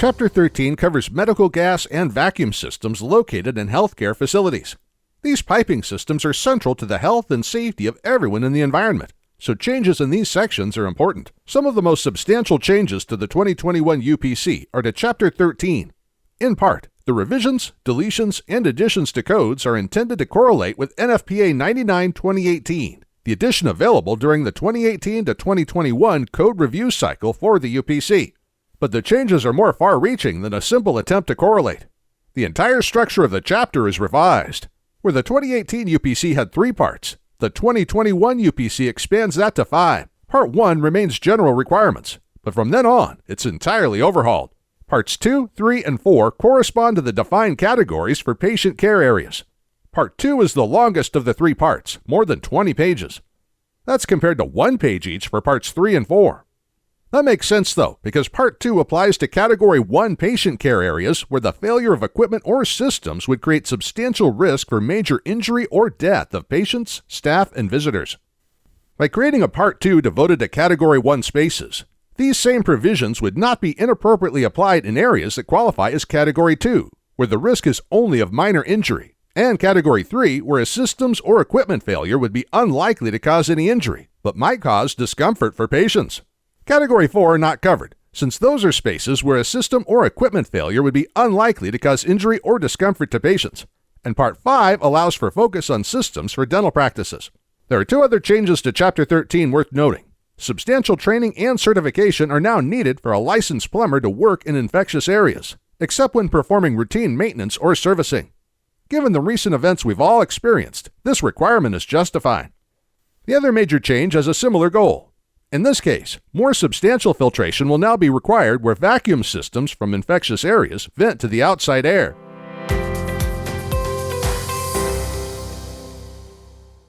Chapter 13 covers medical gas and vacuum systems located in healthcare facilities. These piping systems are central to the health and safety of everyone in the environment, so changes in these sections are important. Some of the most substantial changes to the 2021 UPC are to Chapter 13. In part, the revisions, deletions, and additions to codes are intended to correlate with NFPA 99-2018, the edition available during the 2018 to 2021 code review cycle for the UPC. But the changes are more far-reaching than a simple attempt to correlate. The entire structure of the chapter is revised. Where the 2018 UPC had 3 parts, the 2021 UPC expands that to 5. Part 1 remains general requirements, but from then on, it's entirely overhauled. Parts 2, 3, and 4 correspond to the defined categories for patient care areas. Part 2 is the longest of the 3 parts, more than 20 pages. That's compared to 1 page each for Parts 3 and 4. That makes sense, though, because Part 2 applies to Category 1 patient care areas where the failure of equipment or systems would create substantial risk for major injury or death of patients, staff, and visitors. By creating a Part 2 devoted to Category 1 spaces, these same provisions would not be inappropriately applied in areas that qualify as Category 2, where the risk is only of minor injury, and Category 3, where a systems or equipment failure would be unlikely to cause any injury, but might cause discomfort for patients. Category 4 are not covered, since those are spaces where a system or equipment failure would be unlikely to cause injury or discomfort to patients. And Part 5 allows for focus on systems for dental practices. There are 2 other changes to Chapter 13 worth noting. Substantial training and certification are now needed for a licensed plumber to work in infectious areas, except when performing routine maintenance or servicing. Given the recent events we've all experienced, this requirement is justified. The other major change has a similar goal. In this case, more substantial filtration will now be required where vacuum systems from infectious areas vent to the outside air.